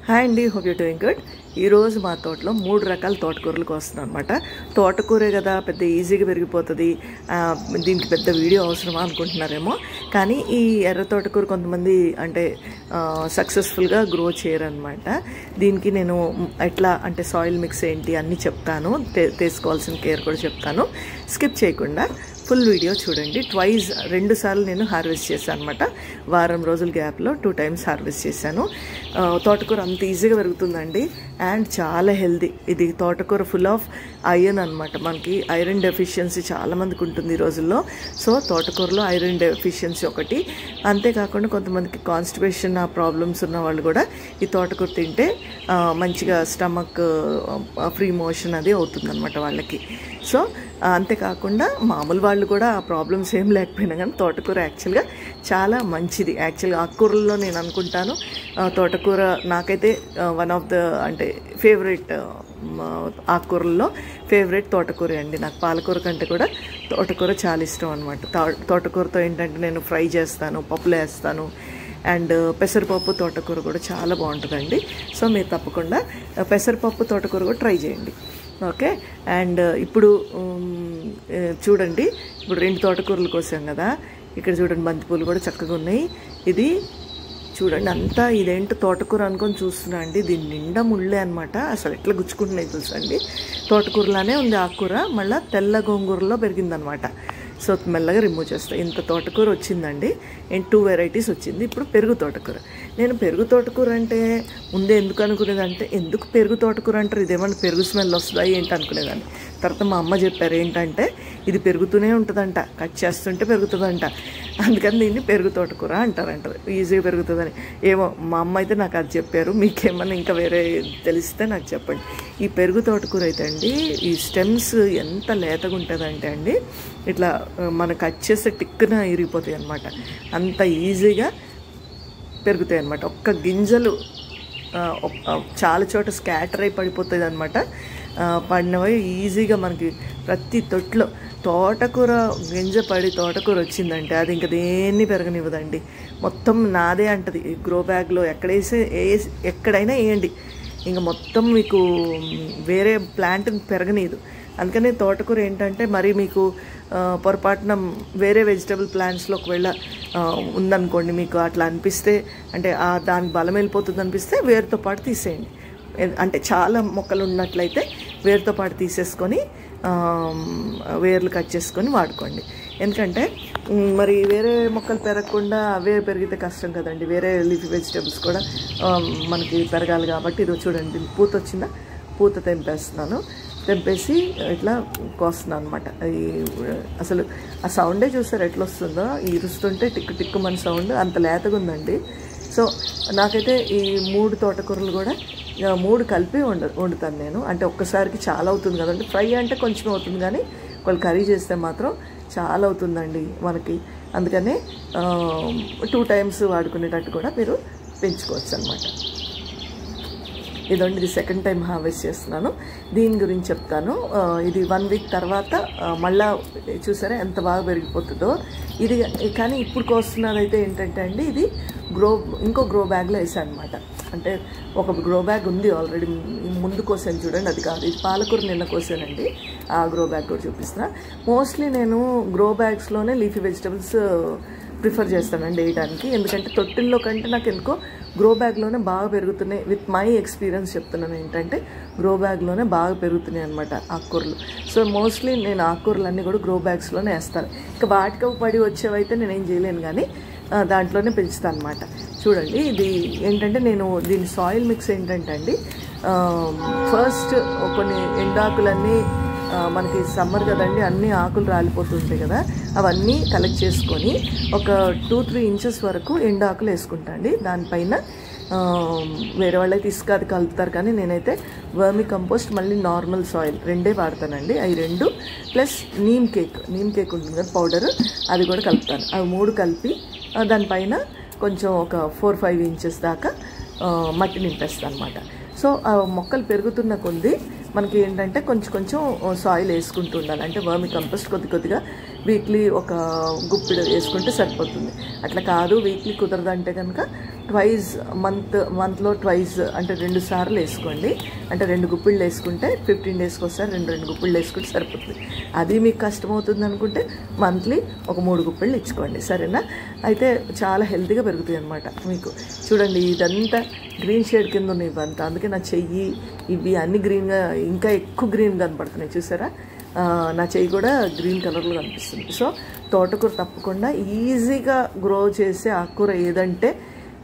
Hi అండి, hope you doing good. ఈరోజు మా తోటలో 3 రకాల తోటకూరలకు వస్తున్నాను అనమాట. తోటకూరే కదా, పెద్ద ఈజీగా పెరిగిపోతుంది, దీనికి పెద్ద వీడియో అవసరమా అనుకుంటున్నారేమో. కానీ ఈ ఎర్ర తోటకూర కొంతమంది అంటే సక్సెస్ఫుల్గా గ్రో చేయరనమాట. దీనికి నేను ఎట్లా అంటే సాయిల్ మిక్స్ ఏంటి అన్నీ చెప్తాను, తీసుకోవాల్సిన కేర్ కూడా చెప్తాను. స్కిప్ చేయకుండా ఫుల్ వీడియో చూడండి. 2 సార్లు నేను హార్వెస్ట్ చేశాను అనమాట. వారం రోజుల గ్యాప్లో 2 టైమ్స్ హార్వెస్ట్ చేశాను. తోటకూర అంత ఈజీగా పెరుగుతుందండి అండ్ చాలా హెల్దీ. ఇది తోటకూర ఫుల్ ఆఫ్ ఐరన్ అనమాట. మనకి ఐరన్ డెఫిషియన్సీ చాలామందికి ఉంటుంది ఈ రోజుల్లో. సో తోటకూరలో ఐరన్ డెఫిషియన్సీ ఒకటి. అంతేకాకుండా కొంతమందికి కాన్స్టిపేషన్ ప్రాబ్లమ్స్ ఉన్న వాళ్ళు కూడా ఈ తోటకూర తింటే మంచిగా స్టమక్ ఫ్రీ మోషన్ అది అవుతుందన్నమాట వాళ్ళకి. సో అంతేకాకుండా మామూలు వాళ్ళు కూడా ఆ ప్రాబ్లమ్స్ ఏం లేకపోయినా కానీ తోటకూర యాక్చువల్గా చాలా మంచిది. యాక్చువల్గా ఆకుకూరల్లో నేను అనుకుంటాను తోటకూర నాకైతే వన్ ఆఫ్ ద అంటే ఫేవరెట్ ఆకుకూరల్లో ఫేవరెట్ తోటకూర అండి. నాకు పాలకూర కంటే కూడా తోటకూర చాలా ఇష్టం అనమాట. తోటకూరతో ఏంటంటే నేను ఫ్రై చేస్తాను, పప్పులు వేస్తాను అండ్ పెసరపప్పు తోటకూర కూడా చాలా బాగుంటుందండి. సో మీరు తప్పకుండా పెసరపప్పు తోటకూర కూడా ట్రై చేయండి. ఓకే. అండ్ ఇప్పుడు చూడండి, ఇప్పుడు 2 తోటకూరలు కోసాం కదా. ఇక్కడ చూడండి బంతిపూలు కూడా చక్కగా ఉన్నాయి. ఇది చూడండి అంతా ఇదేంటో తోటకూర అనుకొని చూస్తున్నా అండి. దీని నిండా ముళ్ళే అనమాట. అసలు ఎట్లా గుచ్చుకుంటున్నాయి తెలుసా అండి. తోటకూరలానే ఉంది ఆకుకూర, మళ్ళీ తెల్ల గోంగూరలో పెరిగిందనమాట. సో మెల్లగా రిమూవ్ చేస్తాను. ఇంత తోటకూర వచ్చిందండి. 2 వెరైటీస్ వచ్చింది. ఇప్పుడు పెరుగు తోటకూర. నేను పెరుగు తోటకూర అంటే ముందే ఎందుకు అనుకునేదంటే, ఎందుకు పెరుగు తోటకూర అంటారు, ఇదేమన్నా పెరుగు స్మెల్ వస్తుందా ఏంటి అనుకునేదాన్ని. తర్వాత మా అమ్మ చెప్పారు ఏంటంటే ఇది పెరుగుతూనే ఉంటుందంట, కట్ చేస్తుంటే పెరుగుతుందంట, అందుకని దీన్ని పెరుగు తోటకూర అంటారు. ఈజీగా పెరుగుతుందని ఏమో మా అమ్మ అయితే నాకు అది చెప్పారు. మీకేమన్నా ఇంకా వేరే తెలిస్తే నాకు చెప్పండి. ఈ పెరుగు తోటకూర అయితే అండి ఈ స్టెమ్స్ ఎంత లేతగా ఉంటుందంటే అండి ఇట్లా మనం కట్ చేస్తే టిక్కున ఇరిగిపోతాయి అన్నమాట. అంత ఈజీగా పెరుగుతాయి అన్నమాట. ఒక్క గింజలు చాలా చోట స్కాటర్ అయి పడిపోతుంది అనమాట. పడినవి ఈజీగా మనకి ప్రతి తొట్లో తోటకూర గింజ పడి తోటకూర వచ్చిందంటే అది ఇంకా దేన్ని పెరగనివ్వదండి. మొత్తం నాదే అంటది. గ్రో బ్యాగ్లో ఎక్కడైనా వేయండి, ఇంకా మొత్తం మీకు వేరే ప్లాంట్ పెరగనీయదు. అందుకని తోటకూర ఏంటంటే మరి మీకు పొరపాటున వేరే వెజిటబుల్ ప్లాంట్స్లో ఒకవేళ ఉందనుకోండి, మీకు అట్లా అనిపిస్తే అంటే దానికి బలం వెళ్ళిపోతుంది అనిపిస్తే వేరుతో పాటు తీసేయండి. అంటే చాలా మొక్కలు ఉన్నట్లయితే వేరుతో పాటు తీసేసుకొని వేర్లు కట్ చేసుకొని వాడుకోండి. ఎందుకంటే మరి వేరే మొక్కలు పెరగకుండా అవే పెరిగితే కష్టం కదండి. వేరే లీఫీ వెజిటబుల్స్ కూడా మనకి పెరగాలి కాబట్టి. ఇది చూడండి పూత వచ్చిందా, పూత తెంపేసి ఇట్లా కోస్తున్నాను అనమాట. అసలు ఆ సౌండే చూసారు ఎట్లా వస్తుందో, ఇరుస్తుంటే టిక్కు టిక్కు మన సౌండ్ అంత లేతగా ఉందండి. సో నాకైతే ఈ 3 తోటకూరలు కూడా 3 కలిపి వండుతాను నేను. అంటే ఒక్కసారికి చాలా అవుతుంది కదండి. ఫ్రై అంటే కొంచెం అవుతుంది కానీ వాళ్ళు కర్రీ చేస్తే మాత్రం చాలా అవుతుందండి మనకి. అందుకని 2 టైమ్స్ వాడుకునేటట్టు కూడా మీరు పెంచుకోవచ్చు అనమాట. ఇదండి, ఇది 2nd టైం హార్వెస్ట్ చేస్తున్నాను. దీని గురించి చెప్తాను. ఇది 1 వీక్ తర్వాత మళ్ళీ చూసారా ఎంత బాగా పెరిగిపోతుందో ఇది. కానీ ఇప్పుడు కోస్తున్నదైతే ఏంటంటే అండి ఇది ఇంకో గ్రో బ్యాగ్లో వేసాను అనమాట. అంటే ఒక గ్రో బ్యాగ్ ఉంది ఆల్రెడీ, ముందు కోసాను చూడండి, అది కాదు. ఇది పాలకూర నిన్న కోసానండి. ఆ గ్రో బ్యాగ్ కూడా చూపిస్తున్నా. మోస్ట్లీ నేను గ్రో బ్యాగ్స్లోనే లీఫీ వెజిటబుల్స్ ప్రిఫర్ చేస్తానండి వేయడానికి. ఎందుకంటే తొట్టిల్లో కంటే నాకు ఎందుకో గ్రో బ్యాగ్లోనే బాగా పెరుగుతున్నాయి. విత్ మై ఎక్స్పీరియన్స్ చెప్తున్నాను ఏంటంటే గ్రో బ్యాగ్లోనే బాగా పెరుగుతున్నాయి అనమాట ఆకుకూరలు. సో మోస్ట్లీ నేను ఆకుకూరలన్నీ కూడా గ్రో బ్యాగ్స్లోనే వేస్తాను. ఇంకా వాటికి పడి వచ్చేవైతే నేనేం చేయలేను కానీ దాంట్లోనే పెంచుతాను అనమాట. చూడండి ఇది ఏంటంటే నేను దీని సాయిల్ మిక్స్ ఏంటంటే అండి ఫస్ట్ కొన్ని ఎండాకులన్నీ మనకి సమ్మర్ కదండి, అన్ని ఆకులు రాలిపోతుంటాయి కదా, అవన్నీ కలెక్ట్ చేసుకొని ఒక 2-3 ఇంచెస్ వరకు ఎండాకులు వేసుకుంటా అండి. దానిపైన వేరే వాళ్ళైతే ఇసుక అది కలుపుతారు కానీ నేనైతే వర్మి కంపోస్ట్ మళ్ళీ నార్మల్ సాయిల్ 2 వాడతానండి. అవి 2 ప్లస్ నీమ్ కేక్ ఉంటుంది కదా పౌడర్, అది కూడా కలుపుతాను. అవి 3 కలిపి దానిపైన కొంచెం ఒక 4-5 ఇంచెస్ దాకా మట్టి నింపేస్తాను అనమాట. సో ఆ మొక్కలు పెరుగుతున్న కొద్దీ మనకి ఏంటంటే కొంచెం సాయిల్ వేసుకుంటూ ఉండాలి. అంటే వర్మి కంపోస్ట్ కొద్దిగా వీక్లీ ఒక గుప్పిడు వేసుకుంటే సరిపోతుంది. అట్లా కాదు వీక్లీ కుదరదంటే కనుక మంత్లో ట్వైస్ అంటే 2 సార్లు వేసుకోండి. అంటే 2 గుప్పిళ్ళు వేసుకుంటే 15 డేస్కి ఒకసారి 2 గుప్పిళ్ళు వేసుకుంటే సరిపోతుంది. అది మీకు కష్టమవుతుంది అనుకుంటే మంత్లీ ఒక 3 గుప్పిళ్ళు ఇచ్చుకోండి, సరేనా? అయితే చాలా హెల్తీగా పెరుగుతాయి అన్నమాట. మీకు చూడండి ఇదంతా గ్రీన్ షేడ్ కింద ఉన్నాయి ఇవంతా, అందుకే నా చెయ్యి ఇవి అన్ని గ్రీన్గా ఇంకా ఎక్కువ గ్రీన్ కనపడుతున్నాయి చూసారా. నా చెయ్యి కూడా గ్రీన్ కలర్లో కనిపిస్తుంది. సో తోటకూర తప్పకుండా ఈజీగా గ్రో చేసే ఆకుకూర ఏదంటే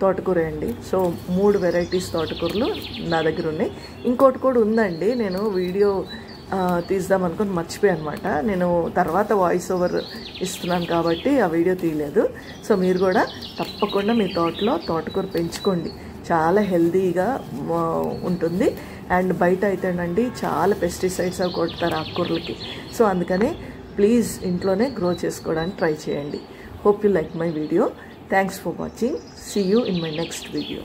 తోటకూర అండి. సో 3 వెరైటీస్ తోటకూరలు నా దగ్గర ఉన్నాయి. ఇంకోటి కూడా ఉందండి, నేను వీడియో తీద్దాం అనుకుని మర్చిపోయాను అనమాట. నేను తర్వాత వాయిస్ ఓవర్ ఇస్తున్నాను కాబట్టి ఆ వీడియో తీయలేదు. సో మీరు కూడా తప్పకుండా మీ తోటలో తోటకూర పెంచుకోండి, చాలా హెల్తీగా ఉంటుంది. అండ్ బయట అయితేనండి చాలా పెస్టిసైడ్స్ అవి కొడతారు ఆకుకూరలకి. సో అందుకని ప్లీజ్ ఇంట్లోనే గ్రో చేసుకోవడానికి ట్రై చేయండి. Hope you like my video. Thanks for watching. See you in my next video.